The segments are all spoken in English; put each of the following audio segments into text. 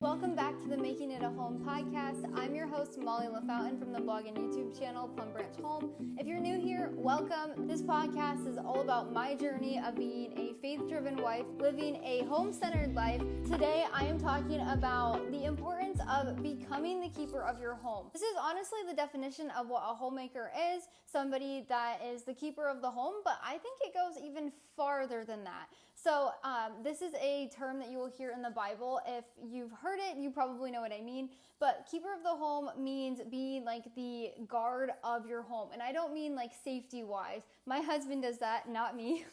Welcome back to the Making It a Home podcast. I'm your host, Molly LaFountain from the blog and YouTube channel, Plum Branch Home. If you're new here, welcome. This podcast is all about my journey of being a faith-driven wife, living a home-centered life. Today, I am talking about the importance of becoming the keeper of your home. This is honestly the definition of what a homemaker is, somebody that is the keeper of the home, but I think it goes even farther than that. So this is a term that you will hear in the Bible. If you've heard it, you probably know what I mean. But keeper of the home means being like the guard of your home. And I don't mean like safety-wise. My husband does that, not me.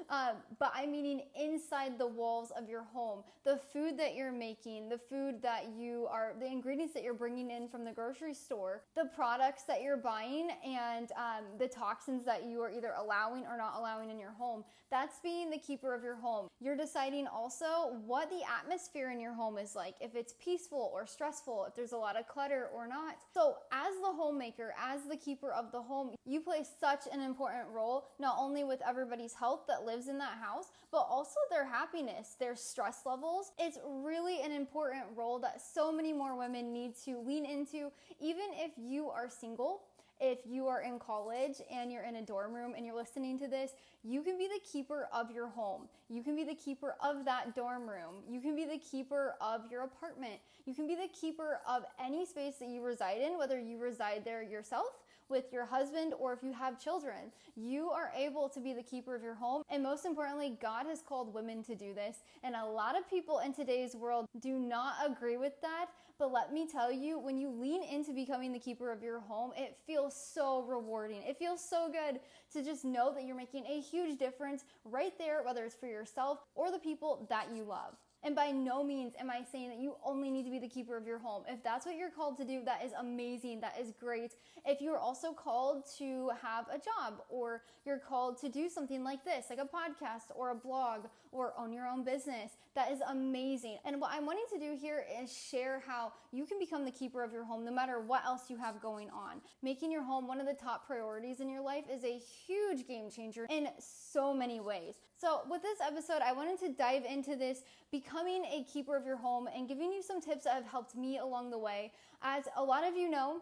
But I'm meaning inside the walls of your home. The food that you're making, the food that the ingredients that you're bringing in from the grocery store, the products that you're buying, and the toxins that you are either allowing or not allowing in your home. That's being the keeper of your home. You're deciding also what the atmosphere in your home is like, if it's peaceful or stressful, if there's a lot of clutter or not. So as the homemaker, as the keeper of the home, you play such an important role, not only with everybody's health that lives in that house, but also their happiness, their stress levels. It's really an important role that so many more women need to lean into, even if you are single. If you are in college and you're in a dorm room and you're listening to this, you can be the keeper of your home. You can be the keeper of that dorm room. You can be the keeper of your apartment. You can be the keeper of any space that you reside in, whether you reside there yourself with your husband or if you have children. You are able to be the keeper of your home. And most importantly, God has called women to do this. And a lot of people in today's world do not agree with that. But let me tell you, when you lean into becoming the keeper of your home, it feels so rewarding. It feels so good to just know that you're making a huge difference right there, whether it's for yourself or the people that you love. And by no means am I saying that you only need to be the keeper of your home. If that's what you're called to do, that is amazing. That is great. If you're also called to have a job, or you're called to do something like this, like a podcast or a blog or own your own business, that is amazing. And what I'm wanting to do here is share how you can become the keeper of your home no matter what else you have going on. Making your home one of the top priorities in your life is a huge game changer in so many ways. So with this episode, I wanted to dive into this becoming a keeper of your home and giving you some tips that have helped me along the way. As a lot of you know,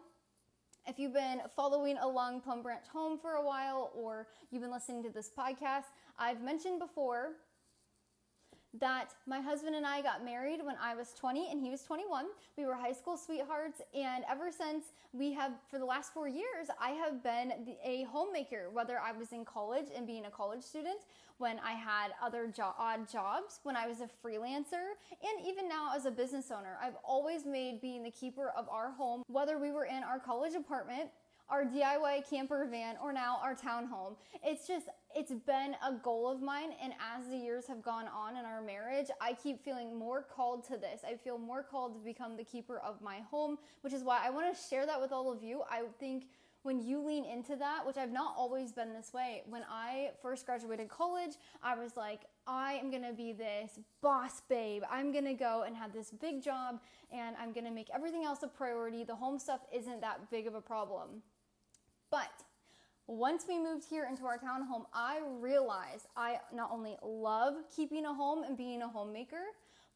if you've been following along Plum Branch Home for a while, or you've been listening to this podcast, I've mentioned before that my husband and I got married when I was 20 and he was 21. We were high school sweethearts, and ever since for the last 4 years, I have been a homemaker, whether I was in college and being a college student, when I had other odd jobs, when I was a freelancer, and even now as a business owner. I've always made being the keeper of our home, whether we were in our college apartment, our DIY camper van, or now our townhome. It's been a goal of mine, and as the years have gone on in our marriage, I keep feeling more called to this. I feel more called to become the keeper of my home, which is why I want to share that with all of you. I think when you lean into that, which I've not always been this way, when I first graduated college, I was like, I am going to be this boss babe. I'm going to go and have this big job, and I'm going to make everything else a priority. The home stuff isn't that big of a problem. But once we moved here into our townhome, I realized I not only love keeping a home and being a homemaker,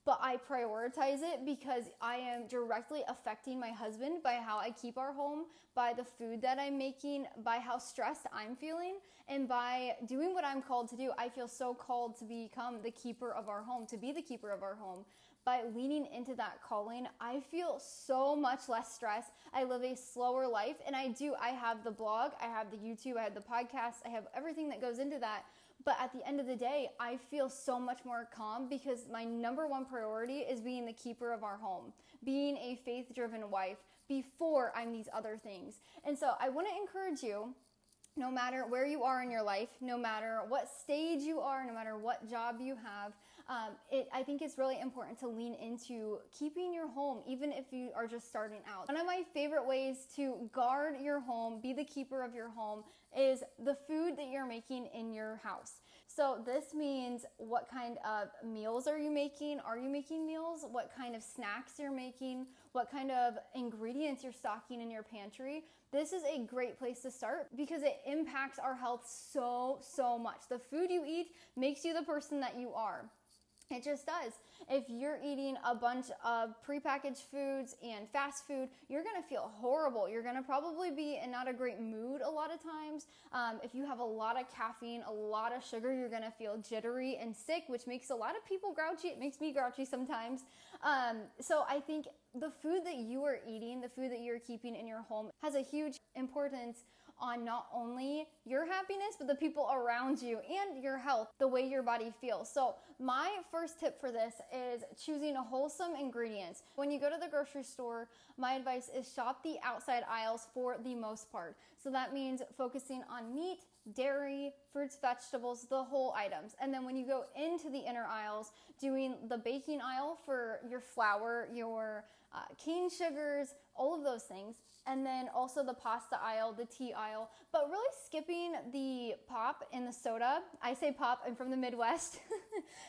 but I prioritize it because I am directly affecting my husband by how I keep our home, by the food that I'm making, by how stressed I'm feeling, and by doing what I'm called to do. I feel so called to become the keeper of our home, to be the keeper of our home. By leaning into that calling, I feel so much less stress. I live a slower life, and I have the blog, I have the YouTube, I have the podcast, I have everything that goes into that. But at the end of the day, I feel so much more calm because my number one priority is being the keeper of our home, being a faith-driven wife before I'm these other things. And so I want to encourage you, no matter where you are in your life, no matter what stage you are, no matter what job you have, I think it's really important to lean into keeping your home, even if you are just starting out. One of my favorite ways to guard your home, be the keeper of your home, is the food that you're making in your house. So this means what kind of meals are you making? Are you making meals? What kind of snacks you're making? What kind of ingredients you're stocking in your pantry? This is a great place to start because it impacts our health so much. The food you eat makes you the person that you are. It just does. If you're eating a bunch of prepackaged foods and fast food, you're going to feel horrible. You're going to probably be in not a great mood a lot of times. If you have a lot of caffeine, a lot of sugar, you're going to feel jittery and sick, which makes a lot of people grouchy. It makes me grouchy sometimes. So I think the food that you are eating, the food that you're keeping in your home has a huge importance on not only your happiness, but the people around you and your health, the way your body feels. So my first tip for this is choosing wholesome ingredients. When you go to the grocery store, my advice is shop the outside aisles for the most part. So that means focusing on meat, dairy, fruits, vegetables, the whole items. And then when you go into the inner aisles, doing the baking aisle for your flour, your cane sugars, all of those things. And then also the pasta aisle, the tea aisle, but really skipping the pop and the soda. I say pop, I'm from the Midwest.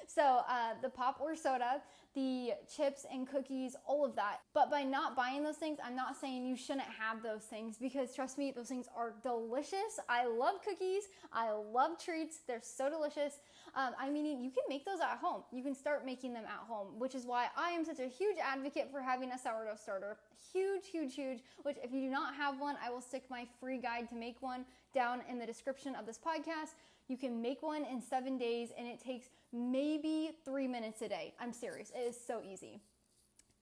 So the pop or soda, the chips and cookies, all of that. But by not buying those things, I'm not saying you shouldn't have those things, because trust me, those things are delicious. I love cookies. I love treats. They're so delicious. I mean, you can make those at home. You can start making them at home, which is why I am such a huge advocate for having a sourdough starter. Huge, huge, huge, which if you do not have one, I will stick my free guide to make one down in the description of this podcast. You can make one in 7 days and it takes maybe 3 minutes a day. I'm serious. It is so easy.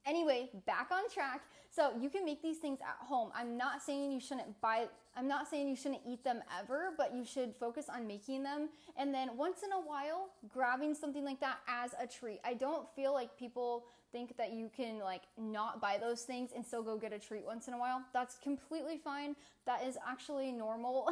Anyway, back on track. So you can make these things at home. I'm not saying you shouldn't eat them ever, but you should focus on making them. And then once in a while, grabbing something like that as a treat. I don't feel like people think that you can like not buy those things and still go get a treat once in a while. That's completely fine. That is actually normal.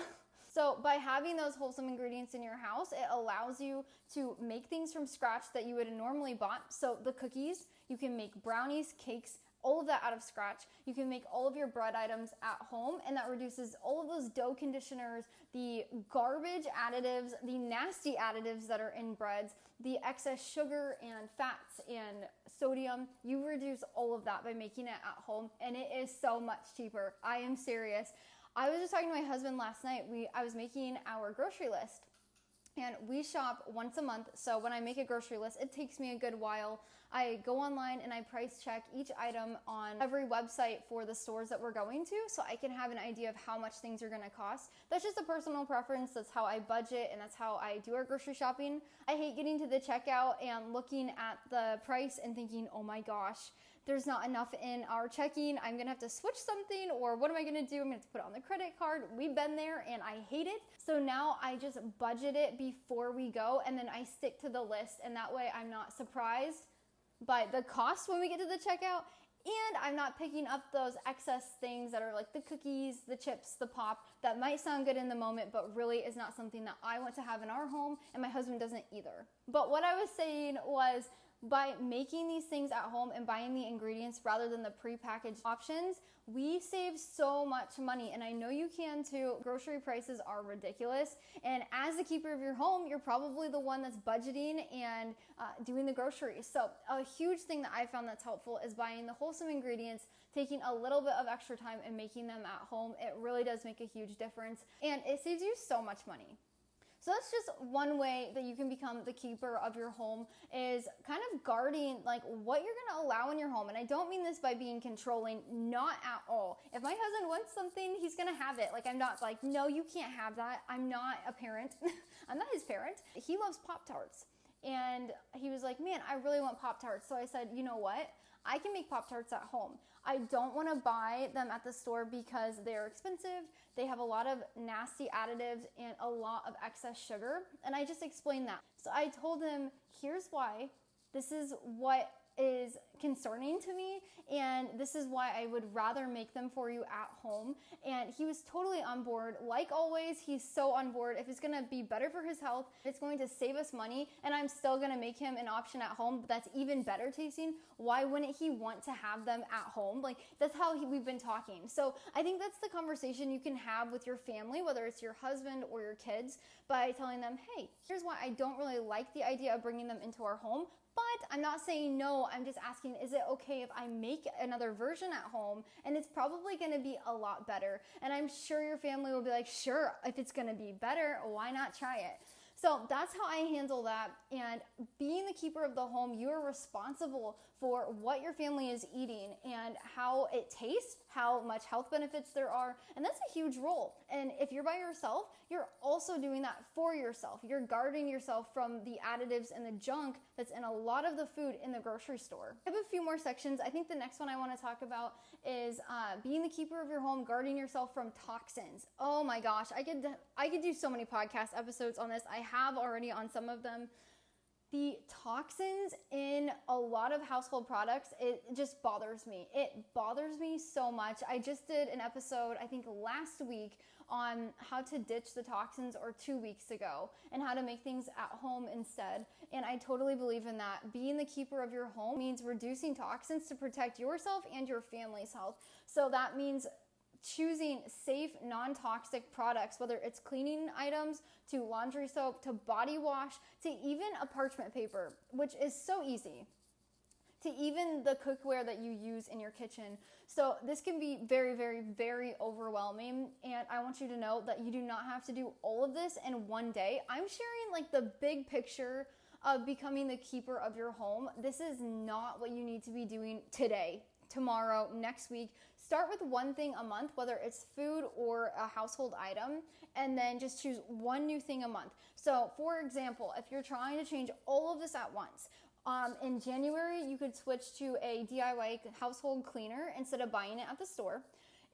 So by having those wholesome ingredients in your house, it allows you to make things from scratch that you would have normally bought. So the cookies, you can make brownies, cakes, all of that out of scratch. You can make all of your bread items at home, and that reduces all of those dough conditioners, the garbage additives, the nasty additives that are in breads, the excess sugar and fats and sodium. You reduce all of that by making it at home, and it is so much cheaper. I am serious. I was just talking to my husband last night. I was making our grocery list. And we shop once a month, so when I make a grocery list, it takes me a good while. I go online and I price check each item on every website for the stores that we're going to, so I can have an idea of how much things are going to cost. That's just a personal preference. That's how I budget, and that's how I do our grocery shopping. I hate getting to the checkout and looking at the price and thinking, oh my gosh, there's not enough in our checking. I'm going to have to switch something, or what am I going to do? I'm going to have to put it on the credit card. We've been there and I hate it. So now I just budget it before we go, and then I stick to the list, and that way I'm not surprised by the cost when we get to the checkout, and I'm not picking up those excess things that are like the cookies, the chips, the pop, that might sound good in the moment, but really is not something that I want to have in our home, and my husband doesn't either. But what I was saying was, by making these things at home and buying the ingredients rather than the prepackaged options, we save so much money, and I know you can too. Grocery prices are ridiculous, and as the keeper of your home, you're probably the one that's budgeting and doing the groceries. So a huge thing that I found that's helpful is buying the wholesome ingredients, taking a little bit of extra time and making them at home. It really does make a huge difference, and it saves you so much money. So that's just one way that you can become the keeper of your home, is kind of guarding like what you're going to allow in your home. And I don't mean this by being controlling, not at all. If my husband wants something, he's going to have it. Like, I'm not like, no, you can't have that. I'm not a parent. I'm not his parent. He loves Pop-Tarts. And he was like, man, I really want Pop-Tarts. So I said, you know what? I can make Pop-Tarts at home. I don't want to buy them at the store because they're expensive. They have a lot of nasty additives and a lot of excess sugar. And I just explained that. So I told him, here's why. This is what is concerning to me, and this is why I would rather make them for you at home. And he was totally on board. Like always, he's so on board. If it's going to be better for his health, it's going to save us money, and I'm still going to make him an option at home that's even better tasting, why wouldn't he want to have them at home? Like, that's how we've been talking. So I think that's the conversation you can have with your family, whether it's your husband or your kids, by telling them, hey, here's why I don't really like the idea of bringing them into our home. But I'm not saying no, I'm just asking, is it okay if I make another version at home? And it's probably going to be a lot better. And I'm sure your family will be like, sure, if it's going to be better, why not try it? So that's how I handle that. And being the keeper of the home, you are responsible for what your family is eating and how it tastes, how much health benefits there are. And that's a huge role. And if you're by yourself, you're also doing that for yourself. You're guarding yourself from the additives and the junk that's in a lot of the food in the grocery store. I have a few more sections. I think the next one I want to talk about is being the keeper of your home, guarding yourself from toxins. Oh my gosh, I could do so many podcast episodes on this. I have already on some of them. The toxins in a lot of household products, it just bothers me. It bothers me so much. I just did an episode, I think last week, on how to ditch the toxins, or 2 weeks ago, and how to make things at home instead. And I totally believe in that. Being the keeper of your home means reducing toxins to protect yourself and your family's health. So that means choosing safe, non-toxic products, whether it's cleaning items, to laundry soap, to body wash, to even a parchment paper, which is so easy, to even the cookware that you use in your kitchen. So this can be very, very, very overwhelming. And I want you to know that you do not have to do all of this in one day. I'm sharing like the big picture of becoming the keeper of your home. This is not what you need to be doing today, tomorrow, next week. Start with one thing a month, whether it's food or a household item, and then just choose one new thing a month. So for example, if you're trying to change all of this at once, in January, you could switch to a DIY household cleaner instead of buying it at the store.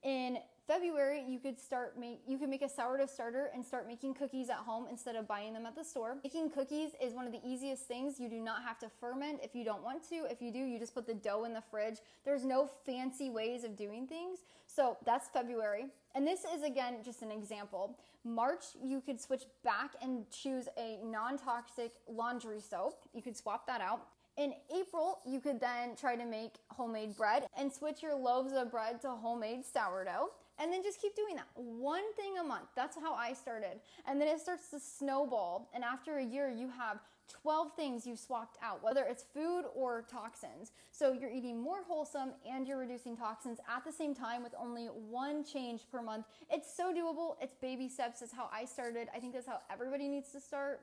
In February, you could make a sourdough starter and start making cookies at home instead of buying them at the store. Making cookies is one of the easiest things. You do not have to ferment if you don't want to. If you do, you just put the dough in the fridge. There's no fancy ways of doing things. So that's February. And this is, again, just an example. March, you could switch back and choose a non-toxic laundry soap. You could swap that out. In April, you could then try to make homemade bread and switch your loaves of bread to homemade sourdough. And then just keep doing that. One thing a month. That's how I started. And then it starts to snowball. And after a year, you have 12 things you've swapped out, whether it's food or toxins. So you're eating more wholesome and you're reducing toxins at the same time with only one change per month. It's so doable. It's baby steps. That's how I started. I think that's how everybody needs to start.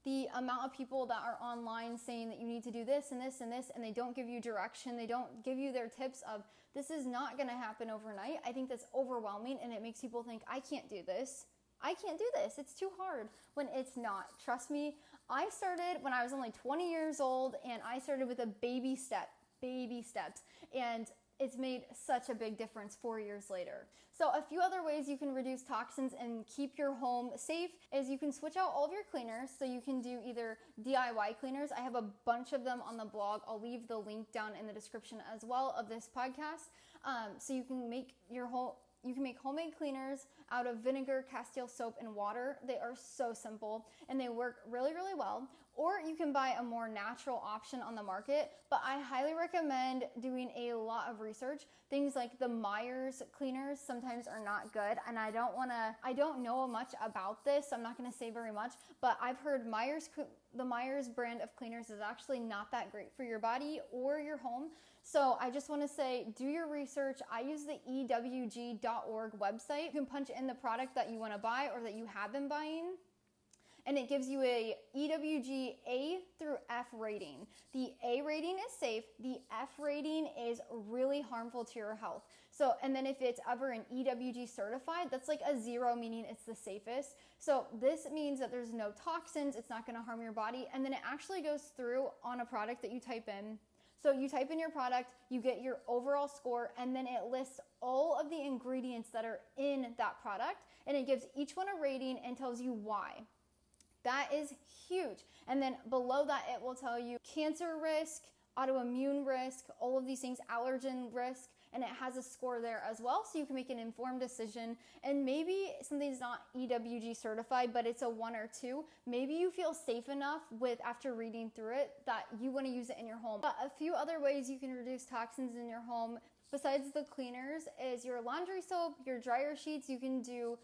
The amount of people that are online saying that you need to do this and this and this, and they don't give you direction, they don't give you their tips of this is not going to happen overnight. I think that's overwhelming, and it makes people think, I can't do this. I can't do this. It's too hard, when it's not. Trust me, I started when I was only 20 years old, and I started with a baby steps, and it's made such a big difference 4 years later. So a few other ways you can reduce toxins and keep your home safe is you can switch out all of your cleaners. So you can do either DIY cleaners. I have a bunch of them on the blog. I'll leave the link down in the description as well of this podcast. So you can make homemade cleaners out of vinegar, Castile soap, and water. They are so simple and they work really, really well. Or you can buy a more natural option on the market, but I highly recommend doing a lot of research. Things like the Myers cleaners sometimes are not good, and I don't know much about this, so I'm not gonna say very much, but I've heard the Myers brand of cleaners is actually not that great for your body or your home. So I just wanna say, do your research. I use the ewg.org website. You can punch in the product that you wanna buy or that you have been buying, and it gives you a EWG A through F rating. The A rating is safe. The F rating is really harmful to your health. So, and then if it's ever an EWG certified, that's like a 0, meaning it's the safest. So this means that there's no toxins, it's not gonna harm your body, and then it actually goes through on a product that you type in. So you type in your product, you get your overall score, and then it lists all of the ingredients that are in that product, and it gives each one a rating and tells you why. That is huge. And then below that, it will tell you cancer risk, autoimmune risk, all of these things, allergen risk, and it has a score there as well, so you can make an informed decision. And maybe something's not EWG certified, but it's a 1 or 2. Maybe you feel safe enough after reading through it that you want to use it in your home. But a few other ways you can reduce toxins in your home besides the cleaners is your laundry soap, your dryer sheets. You can do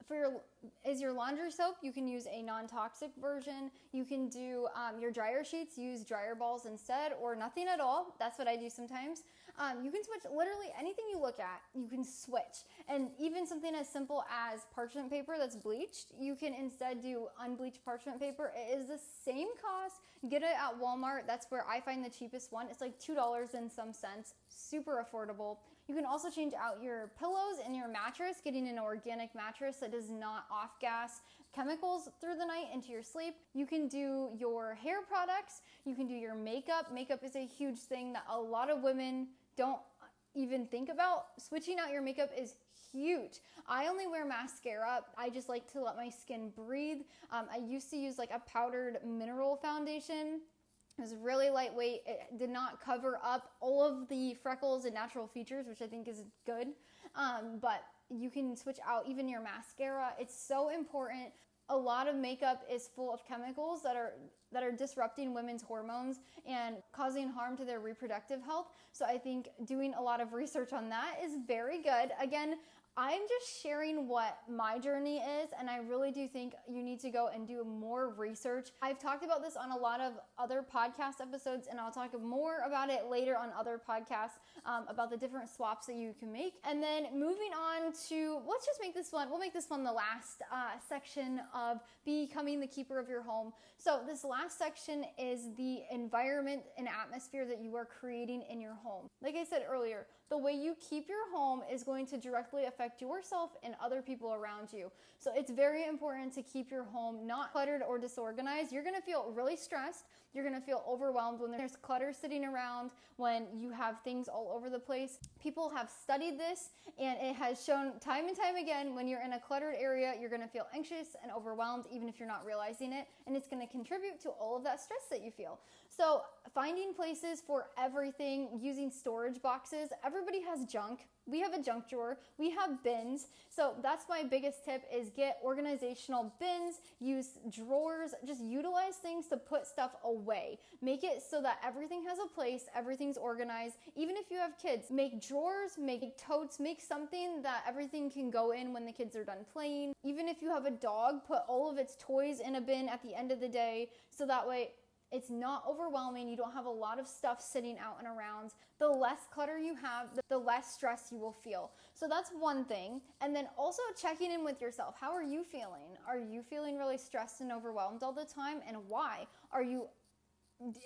for your is your laundry soap. You can use a non-toxic version. You can do your dryer sheets, use dryer balls instead, or nothing at all. That's what I do sometimes. You can switch literally anything you look at, you can switch. And even something as simple as parchment paper that's bleached, you can instead do unbleached parchment paper. It is the same cost. Get it at Walmart. That's where I find the cheapest one. It's like $2 and some cents. Super affordable. You can also change out your pillows and your mattress, getting an organic mattress that does not off-gas chemicals through the night into your sleep. You can do your hair products. You can do your makeup. Makeup is a huge thing that a lot of women don't even think about. Switching out your makeup is huge. I only wear mascara. I just like to let my skin breathe. I used to use like a powdered mineral foundation. It was really lightweight. It did not cover up all of the freckles and natural features, which I think is good. But you can switch out even your mascara. It's so important. A lot of makeup is full of chemicals that are disrupting women's hormones and causing harm to their reproductive health. So I think doing a lot of research on that is very good. Again, I'm just sharing what my journey is, and I really do think you need to go and do more research. I've talked about this on a lot of other podcast episodes, and I'll talk more about it later on other podcasts about the different swaps that you can make. And then moving on to, let's just make this one, we'll make this one the last section of becoming the keeper of your home. So this last section is the environment and atmosphere that you are creating in your home. Like I said earlier, the way you keep your home is going to directly affect yourself and other people around you. So it's very important to keep your home not cluttered or disorganized. You're gonna feel really stressed. You're gonna feel overwhelmed when there's clutter sitting around, when you have things all over the place. People have studied this, and it has shown time and time again, when you're in a cluttered area, you're gonna feel anxious and overwhelmed, even if you're not realizing it, and it's gonna contribute to all of that stress that you feel. So finding places for everything, using storage boxes. Everybody has junk. We have a junk drawer. We have bins. So that's my biggest tip, is get organizational bins, use drawers, just utilize things to put stuff away. Make it so that everything has a place, everything's organized. Even if you have kids, make drawers, make totes, make something that everything can go in when the kids are done playing. Even if you have a dog, put all of its toys in a bin at the end of the day, so that way it's not overwhelming. You don't have a lot of stuff sitting out and around. The less clutter you have, the less stress you will feel. So that's one thing. And then also checking in with yourself. How are you feeling? Are you feeling really stressed and overwhelmed all the time? And why?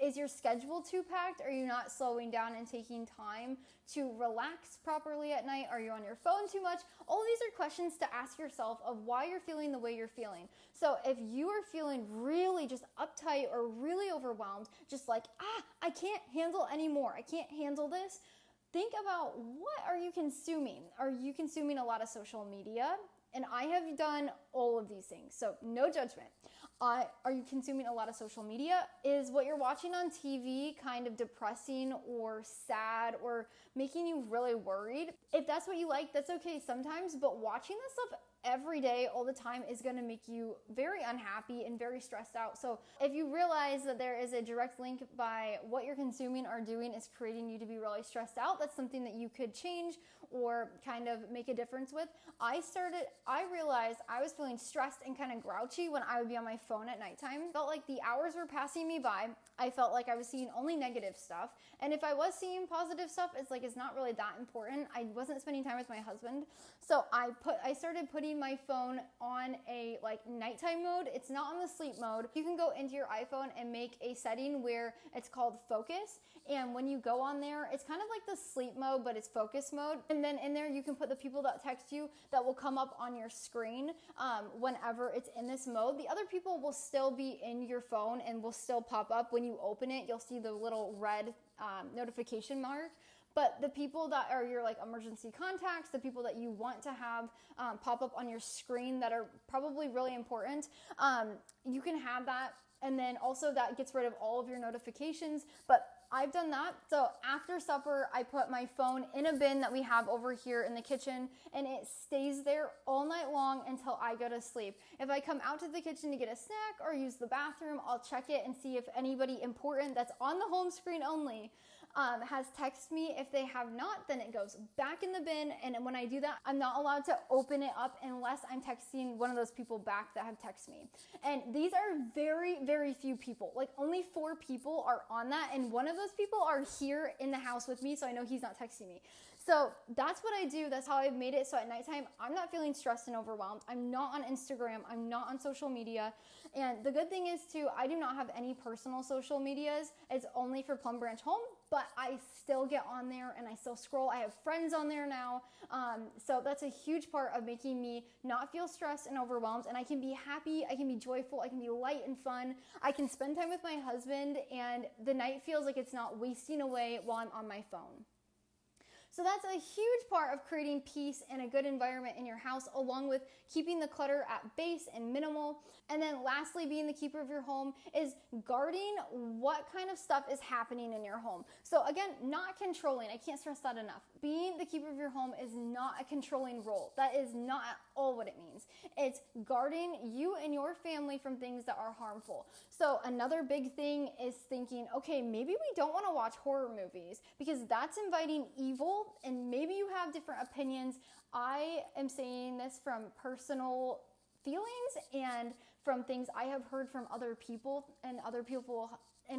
Is your schedule too packed? Are you not slowing down and taking time to relax properly at night? Are you on your phone too much? All these are questions to ask yourself of why you're feeling the way you're feeling. So if you are feeling really just uptight or really overwhelmed, just like, I can't handle anymore, I can't handle this, think about, what are you consuming? Are you consuming a lot of social media? And I have done all of these things, so no judgment. Are you consuming a lot of social media? Is what you're watching on TV kind of depressing or sad or making you really worried? If that's what you like, that's okay sometimes, but watching this stuff every day, all the time, is going to make you very unhappy and very stressed out. So if you realize that there is a direct link by what you're consuming or doing is creating you to be really stressed out, that's something that you could change or kind of make a difference with. I realized I was feeling stressed and kind of grouchy when I would be on my phone at nighttime. Felt like the hours were passing me by. I felt like I was seeing only negative stuff. And if I was seeing positive stuff, it's not really that important. I wasn't spending time with my husband. So I started putting my phone on a nighttime mode. It's not on the sleep mode. You can go into your iPhone and make a setting where it's called focus. And when you go on there, it's kind of like the sleep mode, but it's focus mode. And then in there, you can put the people that text you that will come up on your screen whenever it's in this mode. The other people will still be in your phone and will still pop up. When you open it, you'll see the little red notification mark. But the people that are your emergency contacts, the people that you want to have pop up on your screen that are probably really important, you can have that. And then also that gets rid of all of your notifications. But I've done that. So after supper, I put my phone in a bin that we have over here in the kitchen, and it stays there all night long until I go to sleep. If I come out to the kitchen to get a snack or use the bathroom, I'll check it and see if anybody important that's on the home screen only has texted me. If they have not, then it goes back in the bin. And when I do that, I'm not allowed to open it up unless I'm texting one of those people back that have texted me. And these are very, very few people. Like only 4 people are on that. And one of those people are here in the house with me. So I know he's not texting me. So that's what I do. That's how I've made it. So at nighttime, I'm not feeling stressed and overwhelmed. I'm not on Instagram. I'm not on social media. And the good thing is too, I do not have any personal social medias. It's only for Plum Branch Home, but I still get on there and I still scroll. I have friends on there now. So that's a huge part of making me not feel stressed and overwhelmed. And I can be happy. I can be joyful. I can be light and fun. I can spend time with my husband and the night feels like it's not wasting away while I'm on my phone. So that's a huge part of creating peace and a good environment in your house, along with keeping the clutter at base and minimal. And then lastly, being the keeper of your home is guarding what kind of stuff is happening in your home. So again, not controlling. I can't stress that enough. Being the keeper of your home is not a controlling role. That is not at all what it means. It's guarding you and your family from things that are harmful. So another big thing is thinking, okay, maybe we don't want to watch horror movies because that's inviting evil. And maybe you have different opinions. I am saying this from personal feelings and from things I have heard from other people and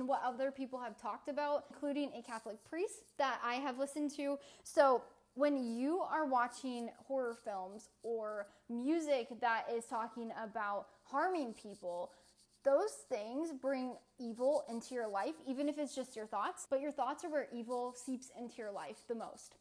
what other people have talked about, including a Catholic priest that I have listened to. So when you are watching horror films or music that is talking about harming people, those things bring evil into your life, even if it's just your thoughts, but your thoughts are where evil seeps into your life the most.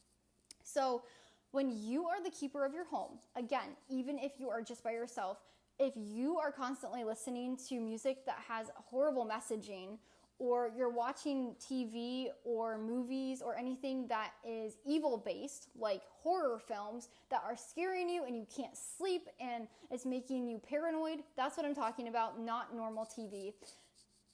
So when you are the keeper of your home, again, even if you are just by yourself, if you are constantly listening to music that has horrible messaging, or you're watching TV or movies or anything that is evil-based, like horror films that are scaring you and you can't sleep and it's making you paranoid, that's what I'm talking about, not normal TV.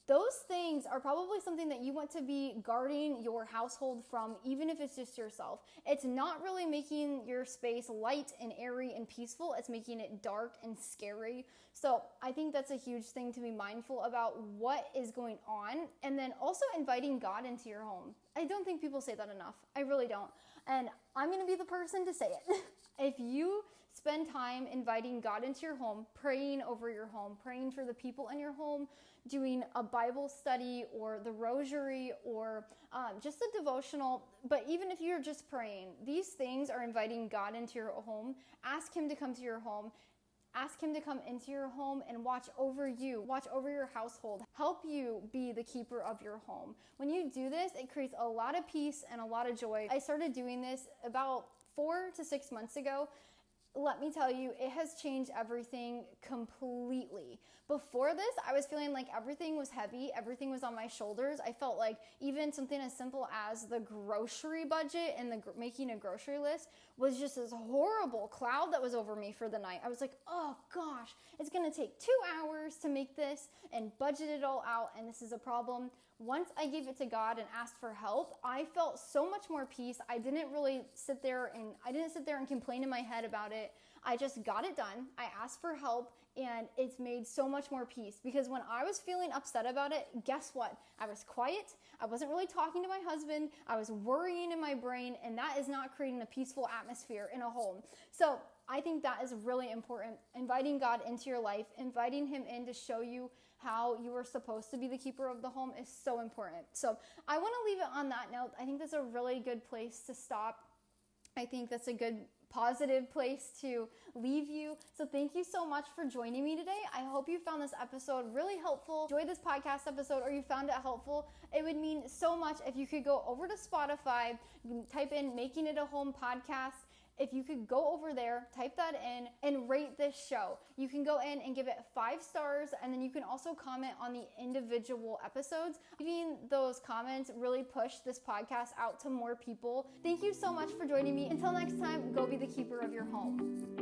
Those things are probably something that you want to be guarding your household from, even if it's just yourself. It's not really making your space light and airy and peaceful. It's making it dark and scary. So I think that's a huge thing to be mindful about what is going on. And then also inviting God into your home. I don't think people say that enough. I really don't. And I'm going to be the person to say it. If you spend time inviting God into your home, praying over your home, praying for the people in your home, doing a Bible study or the rosary or just a devotional, but even if you're just praying, these things are inviting God into your home. Ask Him to come to your home. Ask Him to come into your home and watch over you, watch over your household, help you be the keeper of your home. When you do this, it creates a lot of peace and a lot of joy. I started doing this about 4 to 6 months ago. Let me tell you, it has changed everything completely. Before this, I was feeling like everything was heavy, everything was on my shoulders. I felt like even something as simple as the grocery budget and making a grocery list was just this horrible cloud that was over me for the night. I was like, oh gosh, it's gonna take 2 hours to make this and budget it all out, and this is a problem. Once I gave it to God and asked for help, I felt so much more peace. I didn't sit there and complain in my head about it. I just got it done. I asked for help and it's made so much more peace, because when I was feeling upset about it, guess what? I was quiet. I wasn't really talking to my husband. I was worrying in my brain, and that is not creating a peaceful atmosphere in a home. So I think that is really important. Inviting God into your life, inviting Him in to show you how you are supposed to be the keeper of the home is so important. So I want to leave it on that note. I think that's a really good place to stop. I think that's a good positive place to leave you. So thank you so much for joining me today. I hope you found this episode really helpful. Enjoy this podcast episode, or you found it helpful. It would mean so much if you could go over to Spotify, type in Making It a Home podcast. If you could go over there, type that in, and rate this show. You can go in and give it 5 stars, and then you can also comment on the individual episodes. Leaving those comments really push this podcast out to more people. Thank you so much for joining me. Until next time, go be the keeper of your home.